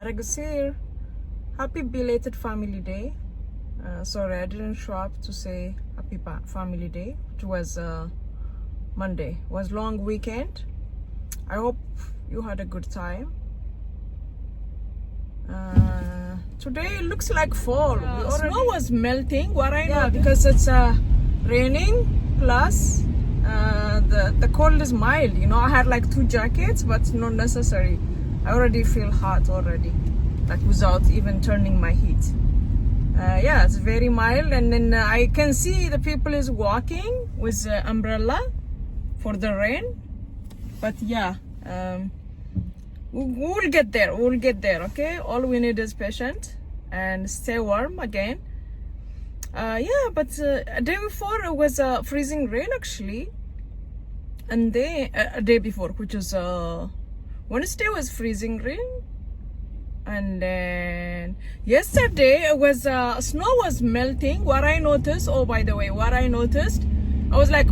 Regus here. Happy belated Family Day. Sorry, I didn't show up to say Happy Family Day. It was Monday. It was long weekend. I hope you had a good time. Today it looks like fall. Snow was melting. What I know because it's raining plus the cold is mild. You know, I had like 2 jackets, but it's not necessary. I already feel hot already, like without even turning my heat. Yeah, it's very mild, and then I can see the people is walking with umbrella for the rain. But yeah, we'll get there. We'll get there. Okay, all we need is patience and stay warm again. Yeah, but a day before it was freezing rain actually, and then a day before, which was Wednesday, was freezing rain, and then yesterday it was snow was melting. What I noticed, oh by the way, what I noticed, I was like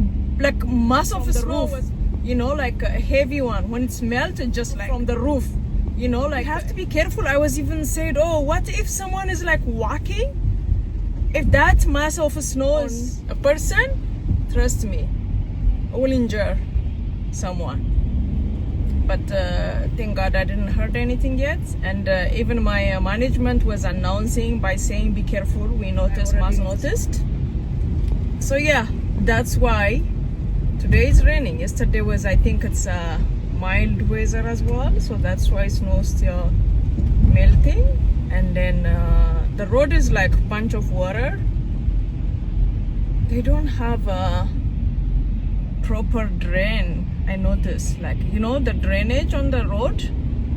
mass of snow was, you know, like a heavy one. When it's melted, just like from the roof, you know, like have to be careful. I was even said, oh, what if someone is like walking? If that mass of snow is a person, trust me, I will injure someone. But thank God I didn't hurt anything yet. And even my management was announcing by saying, be careful, we noticed, mass noticed. So yeah, that's why today is raining. Yesterday was, I think it's mild weather as well, so that's why snow still melting. And then the road is like a bunch of water. They don't have a proper drain. I noticed, like, you know, the drainage on the road,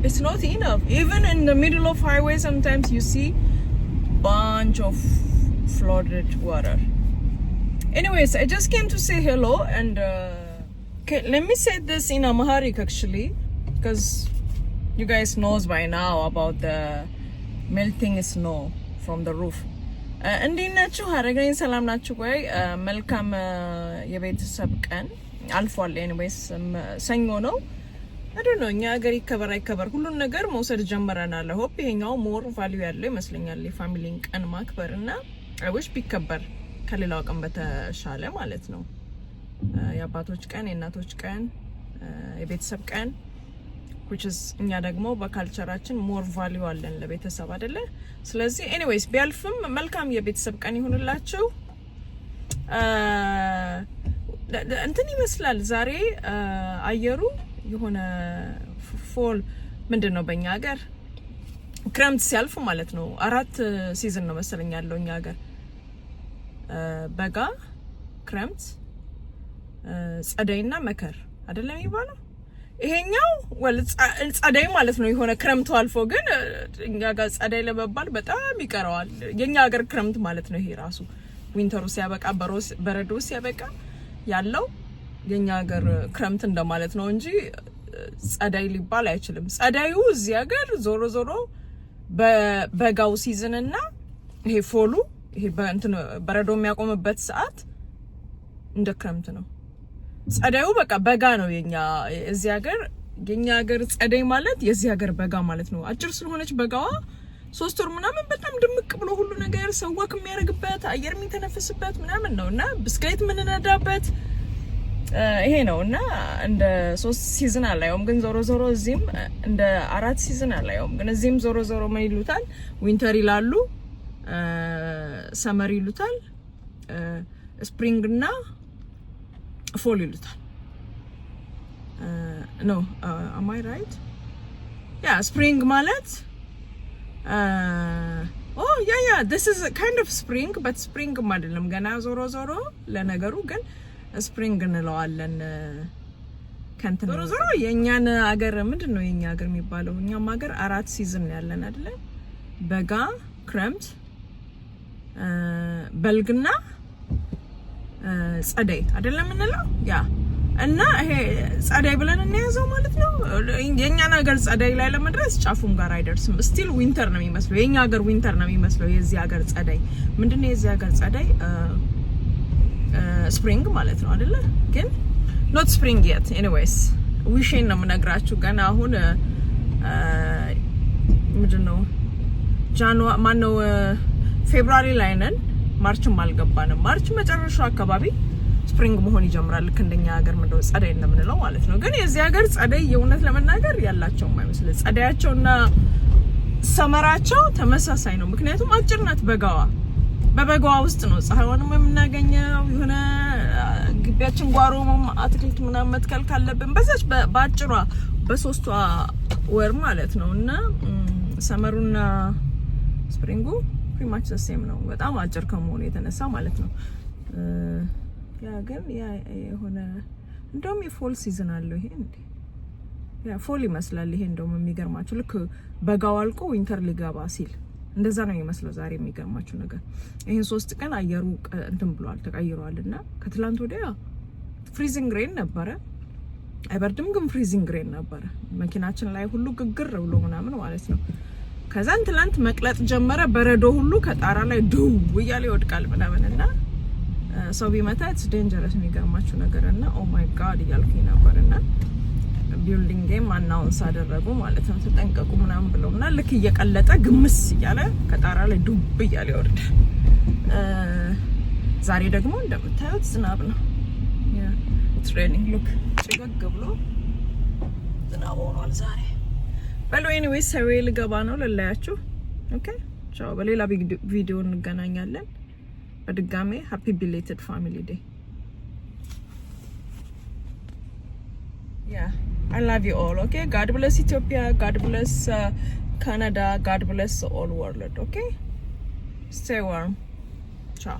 it's not enough. Even in the middle of highway, sometimes you see bunch of flooded water. Anyways, I just came to say hello, and okay, let me say this in Amharic actually, because you guys knows by now about the melting snow from the roof. እንዴት ናችሁ? ሀረገኝ ሰላም ናችሁ ወይ? መልካም የቤተሰብ ቀን አልፏል። ኤኒዌይስ ሰኞ ነው። I don't know እኛ ሀገር ይከበር አይከበር ሁሉን ነገር መውሰድ ጀምረናል። ሆፕ ይሄኛው ሞር ቫልዩ ያለው ይመስለኛል የፋሚሊን ቀን ማክበር እና I wish ቢከበር ከሌላው ቀን በተሻለ ማለት ነው። የአባቶች ቀን፣ የእናቶች ቀን፣ የቤተሰብ ቀን which is እኛ ደግሞ በካልቸራችን ሞር ቫልዩ አለን ለቤተሰብ አይደለ? ስለዚህ ኤኒዌይስ ቢያልፍም መልካም የቤተሰብ ቀን ይሁንላችሁ። እንትን ይመስላል ዛሬ አየሩ የሆነ ፎል ምንድነው በእኛ ሀገር ክረምት ሲያልፍ ማለት ነው። 4 ሲዝን ነው መሰለኝ ያለው እኛ ሀገር በጋ፣ ክረምት፣ ጸደይና መከር አይደለም የሚባለው። ይሄኛው ጸደይ ማለት ነው የሆነ ክረምቱ አልፎ ግን እኛ ጋር ጸደይ ለመባል በጣም ይቀረዋል። የኛ ሀገር ክረምት ማለት ነው ይሄ ራሱ ዊንተሩ ሲያበቃ በረዶ ሲያበቃ ያለው የኛ ሀገር ክረምት እንደማለት ነው እንጂ ጸደይ ሊባል አይችልም። ጸደዩ እዚህ ሀገር ዞሮ ዞሮ በበጋው ሲዝን እና ይሄ ፎሉ ይሄ በእንትን በረዶ የሚያቆምበት ሰዓት እንደ ክረምት ነው። ጸደዩ በቃ በጋ ነው የኛ እዚህ ሀገር። የኛ ሀገር ጸደይ ማለት የዚህ ሀገር በጋ ማለት ነው። አጭር ስለሆነች በጋዋ 3 ወር ምናምን በጣም ድምቅ ብሎ ሁሉ ነገር ሰው ወክ የሚያደርግበት አየር የሚተነፍስበት ምናምን ነውና ብስክሌት ምንነዳበት ይሄ ነውና እንደ 3 ሲዝን አላየውም። ግን ዞሮ ዞሮ እዚህም እንደ 4 ሲዝን አላየውም። ግን እዚህም ዞሮ ዞሮ ምን ይሉታል? ዊንተር ይላሉ፣ ሰመር ይሉታል፣ ስፕሪንግ እና ፎል ይሉታል። ኖ am I right? Yeah, spring ማለት oh yeah this is a kind of spring but spring አይደለም ገና ዞሮ ዞሮ ለነገሩ ግን ስፕሪንግ እንለዋለን። ከንተ ዞሮ ዞሮ የኛን ሀገር ምንድነው የኛ ሀገር የሚባለው? እኛም ሀገር 4 ሲዝን ያለን አይደለ? በጋ፣ ክረምት፣ በልግና ጸደይ አይደለም እንለው ያ እና ይሄ ጸደይ ብለን እንያዘው ማለት ነው። የኛን ሀገር ጸደይ ላይ ለመድረስ ጫፉም ጋር አይደርስም። ስቲል ዊንተር ነው የሚመስለው። የኛ ሀገር ዊንተር ነው የሚመስለው። የዚህ ሀገር ጸደይ ምንድነው? የዚህ ሀገር ጸደይ ስፕሪንግ ማለት ነው አይደለ? ግን ኖት ስፕሪንግ yet anyways ዊሽን ነው የምነግራችሁ። ገና አሁን ምንድነው ማነው ፌብሩዋሪ ላይ ነን። ማርችም አልገባንም። ማርች መጨረሻው አካባቢ ስፕሪንግ መሆን ይጀምራል። ልክ እንደኛ ሀገር ምንድነው ጸደይ እንደምንለው ማለት ነው። ግን የዚህ ሀገር ጸደይ የእውነት ለመናገር ያላቸው አይመስል ጸደያቸውና ሰመራቸው ተመሳሳይ ነው። ምክንያቱም አጭር ናት በጋዋ። በበጋዋ ውስጥ ነው ፀሐይዋንም የምናገኘው። የሆነ ግቢያችን ጓሮ አትክልት ምናምን መትከል ካለብን በዛች በአጭሯ በሶስቷ ወር ማለት ነው። እና ሰመሩና ስፕሪንጉ ፕሪማች ዘሴም ነው። በጣም አጭር ከመሆኑ የተነሳ ማለት ነው። ያ ግን ያ የሆነ እንደውም የፎል ሲዝን አለው ይሄ እንዴ ያ ፎል ይመስላል። ይሄ እንደውም የሚገርማችሁ ልክ በጋው አልቆ ዊንተር ሊገባ ሲል እንደዛ ነው የሚመስለው። ዛሬ የሚገርማችሁ ነገር ይሄን 3 ቀን አየሩ እንትን ብሏል ተቀይሯልና ከትላንት ወዲያ ፍሪዚንግ ሬን ነበረ። አይበርድም ግን ፍሪዚንግ ሬን ነበረ። መኪናችን ላይ ሁሉ ግግር ብሎ ምናምን ማለት ነው። ከዛን ትላንት መቅለጥ ጀመረ። በረዶ ሁሉ ከጣራ ላይ ዱ እያለ ይወድቃል ምናምንና ሰው ቢመታ ኢትስ ዴንጀረስ የሚገርማችሁ ነገርና ኦ ማይ ጋድ እያልኩኝ ነበርና ቢልዲንግ ጌም አናውንስ አደረጉ ማለት ነው። ተጠንቀቁ ምናምን ብለውና ልክ እየቀለጠ ግምስ እያለ ከጣራ ላይ ዱብ እያለ ይወርዳል። ዛሬ ደግሞ እንደምታዩት ዝናብ ነው። ያ ኢትስ ሬኒንግ ሉክ ጭጋግ ብሎ ዝናብ ሆኗል ዛሬ። በሉ ኤኒዌይስ ሰዌ ልገባ ነው ልላያችሁ። ኦኬ ቻው። በሌላ ቪዲዮ እንገናኛለን። በድጋሜ ሃፒ ቢሌትድ ፋሚሊ ዴይ። Yeah, I love you all, okay? God bless Ethiopia, God bless Canada, God bless the whole world, okay? Stay warm. Ciao.